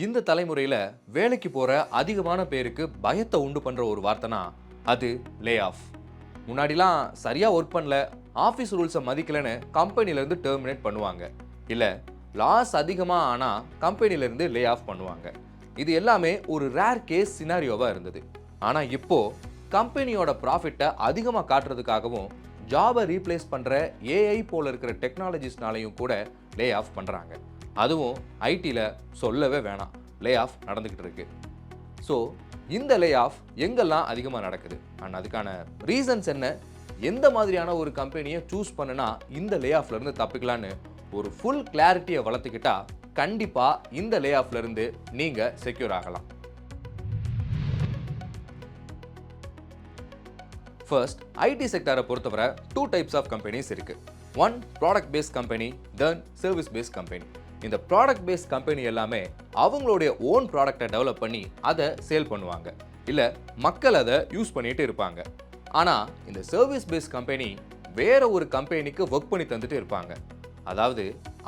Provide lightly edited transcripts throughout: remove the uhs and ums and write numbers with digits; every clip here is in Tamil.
இந்த தலைமுறையில வேலைக்கு போற அதிகமான பேருக்கு பயத்தை உண்டு பண்ற ஒரு வார்த்தைனா அது லே ஆஃப். முன்னாடிலாம் சரியா ஒர்க் பண்ணல, ஆஃபீஸ் ரூல்ஸை மதிக்கலன்னு கம்பெனில இருந்து டெர்மினேட் பண்ணுவாங்க. இல்ல லாஸ் அதிகமா ஆனா கம்பெனில இருந்து லே ஆஃப் பண்ணுவாங்க. இது எல்லாமே ஒரு ரேர் கேஸ் சினாரியோவா இருந்தது. ஆனா இப்போ கம்பெனியோட ப்ராஃபிட்டை அதிகமாக காட்டுறதுக்காகவும் ஜாபை ரீப்ளேஸ் பண்ற ஏஐ போல இருக்கிற டெக்னாலஜிஸ்னாலையும் கூட லே ஆஃப் பண்றாங்க. அதுவும் ஐடியில் சொல்லவே வேணாம், லே ஆஃப் நடந்துக்கிட்டு இருக்கு. ஸோ இந்த லே ஆஃப் எங்கெல்லாம் அதிகமாக நடக்குது அண்ட் அதுக்கான ரீசன்ஸ் என்ன, எந்த மாதிரியான ஒரு கம்பெனியை சூஸ் பண்ணுனா இந்த லே ஆஃப்ல இருந்து தப்பிக்கலான்னு ஒரு ஃபுல் கிளாரிட்டியை வளர்த்துக்கிட்டா கண்டிப்பாக இந்த லே ஆஃப்ல இருந்து நீங்கள் செக்யூர் ஆகலாம். ஃபர்ஸ்ட், ஐடி செக்டாரை பொறுத்தவரை 2 டைப்ஸ் ஆஃப் கம்பெனிஸ் இருக்கு. ஒன் ப்ராடக்ட் பேஸ்ட் கம்பெனி, தென் சர்வீஸ் பேஸ்ட் கம்பெனி. இந்த ப்ராடக்ட் பேஸ்ட் கம்பெனி எல்லாமே அவங்களுடைய ஓன் ப்ராடக்டை டெவலப் பண்ணி அதை சேல் பண்ணுவாங்க, இல்லை மக்கள் அதை யூஸ் பண்ணிட்டு இருப்பாங்க. ஆனால் இந்த சர்வீஸ் பேஸ்ட் கம்பெனி வேற ஒரு கம்பெனிக்கு ஒர்க் பண்ணி தந்துட்டு இருப்பாங்க. அதாவது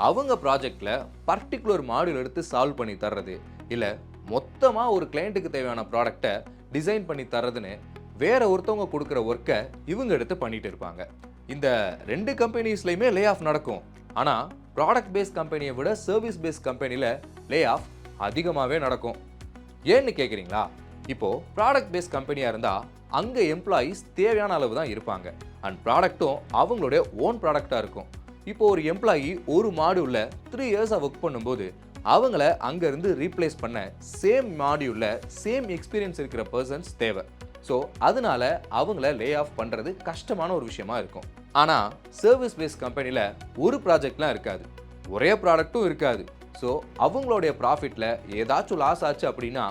அவங்க ப்ராஜெக்ட்ல பர்டிகுலர் மாடியூல் எடுத்து சால்வ் பண்ணி தர்றது, இல்லை மொத்தமாக ஒரு கிளையண்ட்டுக்கு தேவையான ப்ராடக்டை டிசைன் பண்ணி தர்றதுன்னு வேற ஒருத்தவங்க கொடுக்குற ஒர்க்கை இவங்க எடுத்து பண்ணிட்டு இருப்பாங்க. இந்த 2 கம்பெனிஸ்லையுமே லே ஆஃப் நடக்கும். ஆனால் ப்ராடக்ட் பேஸ்ட் கம்பெனியை விட சர்வீஸ் பேஸ்ட் கம்பெனியில் லே ஆஃப் அதிகமாகவே நடக்கும். ஏன்னு கேட்குறீங்களா? இப்போ ப்ராடக்ட் பேஸ்ட் கம்பெனியாக இருந்தால் அங்கே எம்ப்ளாயீஸ் தேவையான அளவு தான் இருப்பாங்க அண்ட் ப்ராடக்ட்டும் அவங்களுடைய ஓன் ப்ராடக்டாக இருக்கும். இப்போ ஒரு எம்ப்ளாயி ஒரு மாடியூலில் 3 இயர்ஸாக ஒர்க் பண்ணும்போது அவங்கள அங்கேருந்து ரீப்ளேஸ் பண்ண சேம் மாடியூலில் சேம் எக்ஸ்பீரியன்ஸ் இருக்கிற பர்சன்ஸ் தேவை. ஸோ அதனால அவங்கள லே ஆஃப் பண்ணுறது கஷ்டமான ஒரு விஷயமா இருக்கும். ஆனால் சர்வீஸ் பேஸ்ட் கம்பெனியில் ஒரு ப்ராஜெக்ட்லாம் இருக்காது, ஒரே ப்ராடக்ட்டும் இருக்காது. ஸோ அவங்களுடைய ப்ராஃபிட்டில் ஏதாச்சும் லாஸ் ஆச்சு அப்படின்னா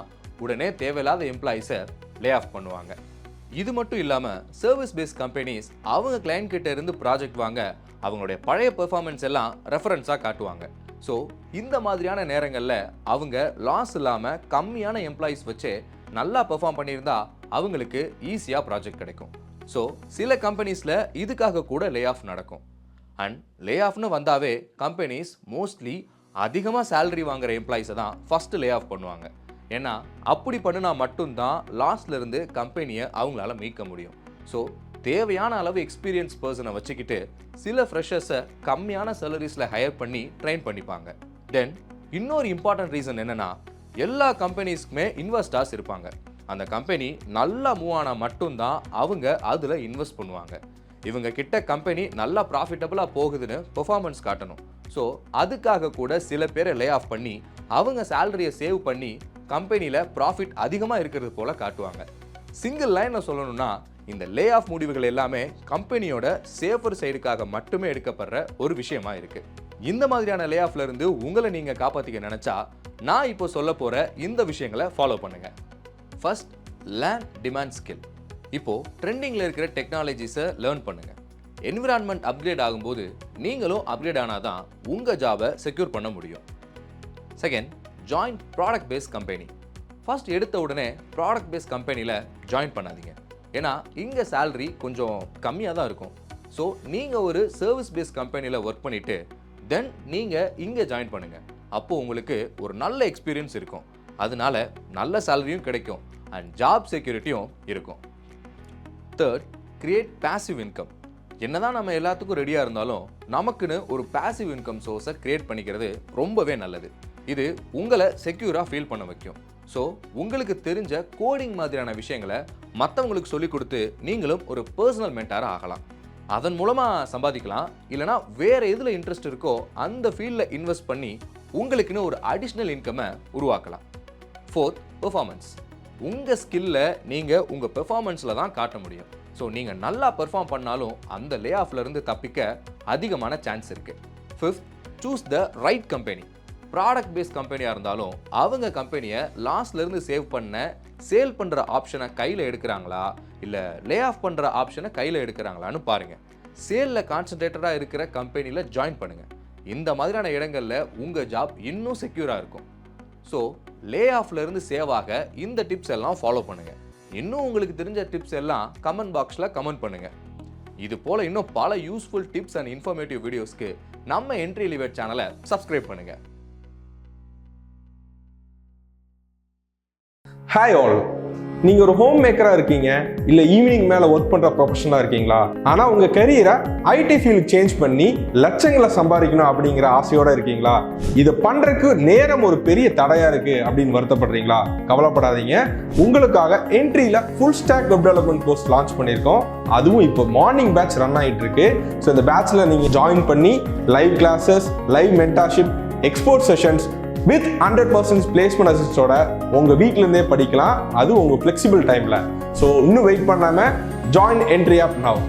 உடனே தேவையில்லாத எம்ப்ளாயீஸை லே ஆஃப் பண்ணுவாங்க. இது மட்டும் இல்லாமல் சர்வீஸ் பேஸ்ட் கம்பெனிஸ் அவங்க கிளைண்ட் கிட்ட இருந்து ப்ராஜெக்ட் வாங்க அவங்களுடைய பழைய பெர்ஃபார்மன்ஸ் எல்லாம் ரெஃபரன்ஸாக காட்டுவாங்க. ஸோ இந்த மாதிரியான நேரங்களில் அவங்க லாஸ் இல்லாமல் கம்மியான எம்ப்ளாயீஸ் வச்சு நல்லா பெர்ஃபார்ம் பண்ணியிருந்தா அவங்களுக்கு ஈஸியாக ப்ராஜெக்ட் கிடைக்கும். ஸோ சில கம்பெனிஸில் இதுக்காக கூட லே ஆஃப் நடக்கும். அண்ட் லே ஆஃப்னு வந்தாவே கம்பெனிஸ் மோஸ்ட்லி அதிகமாக சேலரி வாங்குற எம்ப்ளாயீஸை தான் ஃபஸ்ட்டு லே ஆஃப் பண்ணுவாங்க. ஏன்னா அப்படி பண்ணினா மட்டும்தான் லாஸ்ட்லேருந்து கம்பெனியை அவங்களால மீட்க முடியும். ஸோ தேவையான அளவு எக்ஸ்பீரியன்ஸ் பர்சனை வச்சுக்கிட்டு சில ஃப்ரெஷர்ஸை கம்மியான சேலரிஸில் ஹையர் பண்ணி ட்ரெயின் பண்ணிப்பாங்க. தென் இன்னொரு இம்பார்ட்டன்ட் ரீசன் என்னென்னா, எல்லா கம்பெனிஸ்க்குமே இன்வெஸ்டர்ஸ் இருப்பாங்க. அந்த கம்பெனி நல்லா மூவ் ஆனால் மட்டும்தான் அவங்க அதில் இன்வெஸ்ட் பண்ணுவாங்க. இவங்க கிட்ட கம்பெனி நல்லா ப்ராஃபிட்டபுளாக போகுதுன்னு பெர்ஃபார்மன்ஸ் காட்டணும். ஸோ அதுக்காக கூட சில பேரை லே ஆஃப் பண்ணி அவங்க சேலரியை சேவ் பண்ணி கம்பெனியில் ப்ராஃபிட் அதிகமாக இருக்கிறது போல காட்டுவாங்க. சிங்கிள் லைனில் சொல்லணும்னா இந்த லே ஆஃப் முடிவுகள் எல்லாமே கம்பெனியோட சேஃபர் சைடுக்காக மட்டுமே எடுக்கப்படுற ஒரு விஷயமா இருக்கு. இந்த மாதிரியான லே ஆஃப்ல இருந்து உங்களை நீங்கள் காப்பாற்றிக்க நினச்சா நான் இப்போ சொல்ல போகிற இந்த விஷயங்களை ஃபாலோ பண்ணுங்க. First, learn demand skill. இப்போ ட்ரெண்டிங்கில் இருக்கிற டெக்னாலஜிஸை லேர்ன் பண்ணுங்க. என்விரான்மெண்ட் அப்கிரேட் ஆகும்போது நீங்களும் அப்கிரேட் ஆனாதான் உங்கள் ஜாபை செக்யூர் பண்ண முடியும். Second, join product based company. First எடுத்த உடனே ப்ராடக்ட் பேஸ்ட் கம்பெனியில் ஜாயின் பண்ணாதீங்க. ஏன்னா இங்கே சேலரி கொஞ்சம் கம்மியாக தான் இருக்கும். ஸோ நீங்கள் ஒரு சர்வீஸ் பேஸ்ட் கம்பெனியில் ஒர்க் பண்ணிவிட்டு தென் நீங்கள் இங்கே ஜாயின் பண்ணுங்கள். அப்போது உங்களுக்கு ஒரு நல்ல எக்ஸ்பீரியன்ஸ் இருக்கும், அதனால நல்ல சேலரியும் கிடைக்கும் அண்ட் ஜாப் செக்யூரிட்டியும் இருக்கும். Third, create passive income. என்னதான் நம்ம எல்லாத்துக்கும் ரெடியாக இருந்தாலும் நமக்குன்னு ஒரு பேசிவ் இன்கம் சோர்ஸை கிரியேட் பண்ணிக்கிறது ரொம்பவே நல்லது. இது உங்களை செக்யூராக ஃபீல் பண்ண வைக்கும். ஸோ உங்களுக்கு தெரிஞ்ச கோடிங் மாதிரியான விஷயங்களை மற்றவங்களுக்கு சொல்லிக் கொடுத்து நீங்களும் ஒரு பர்சனல் மென்டாராக ஆகலாம். அதன் மூலமாக சம்பாதிக்கலாம், இல்லைனா வேறு எதில் இன்ட்ரெஸ்ட் இருக்கோ அந்த ஃபீல்டில் இன்வெஸ்ட் பண்ணி உங்களுக்குன்னு ஒரு அடிஷ்னல் இன்கம்மை உருவாக்கலாம். Fourth, performance. உங்கள் ஸ்கில்லை நீங்கள் உங்கள் பெர்ஃபார்மன்ஸில் தான் காட்ட முடியும். ஸோ நீங்கள் நல்லா பெர்ஃபார்ம் பண்ணாலும் அந்த லே ஆஃப்லேருந்து தப்பிக்க அதிகமான சான்ஸ் இருக்குது. Fifth, choose the right company. Product based கம்பெனியாக இருந்தாலும் அவங்க கம்பெனியை லாஸ்ட்லேருந்து சேவ் பண்ண சேல் பண்ணுற ஆப்ஷனை கையில் எடுக்கிறாங்களா இல்லை லே ஆஃப் பண்ணுற ஆப்ஷனை கையில் எடுக்கிறாங்களான்னு பாருங்கள். சேலில் கான்சன்ட்ரேட்டடாக இருக்கிற கம்பெனியில் ஜாயின் பண்ணுங்கள். இந்த மாதிரியான இடங்களில் உங்கள் ஜாப் இன்னும் செக்யூராக இருக்கும். ஸோ லே ஆஃப்லேருந்து சேவ் ஆக இந்த டிப்ஸ் எல்லாம் ஃபாலோ பண்ணுங்கள். இன்னும் உங்களுக்கு தெரிஞ்ச டிப்ஸ் எல்லாம் கமெண்ட் பாக்ஸில் கமெண்ட் பண்ணுங்கள். இது போல் இன்னும் பல யூஸ்ஃபுல் டிப்ஸ் அண்ட் இன்ஃபர்மேட்டிவ் வீடியோஸ்க்கு நம்ம என்ட்ரி லிவேட் சேனலை சப்ஸ்கிரைப் பண்ணுங்கள். ஹாய் ஆல், நீங்கள் ஒரு ஹோம் மேக்கராக இருக்கீங்க, இல்லை ஈவினிங் மேலே ஒர்க் பண்ணுற ப்ரொஃபஷனலாக இருக்கீங்களா? ஆனால் உங்கள் கரியரை ஐடி ஃபீல்டு சேஞ்ச் பண்ணி லட்சங்களை சம்பாதிக்கணும் அப்படிங்கிற ஆசையோடு இருக்கீங்களா? இதை பண்ணுறதுக்கு நேரம் ஒரு பெரிய தடையாக இருக்குது அப்படின்னு வருத்தப்படுறீங்களா? கவலைப்படாதீங்க, உங்களுக்காக என்ட்ரியில் full stack web development course launch பண்ணியிருக்கோம். அதுவும் இப்போ மார்னிங் பேட்ச் ரன் ஆகிட்டு இருக்கு. ஸோ இந்த பேட்ச்சில் நீங்கள் ஜாயின் பண்ணி live classes, live mentorship, export sessions with 100% placement அசிஸ்டோட உங்கள் வீட்டிலேருந்தே படிக்கலாம். அது உங்கள் ஃப்ளெக்சிபிள் டைமில். ஸோ இன்னும் வெயிட் பண்ணாமல் ஜாயின் என்ட்ரி ஆப் நவ்.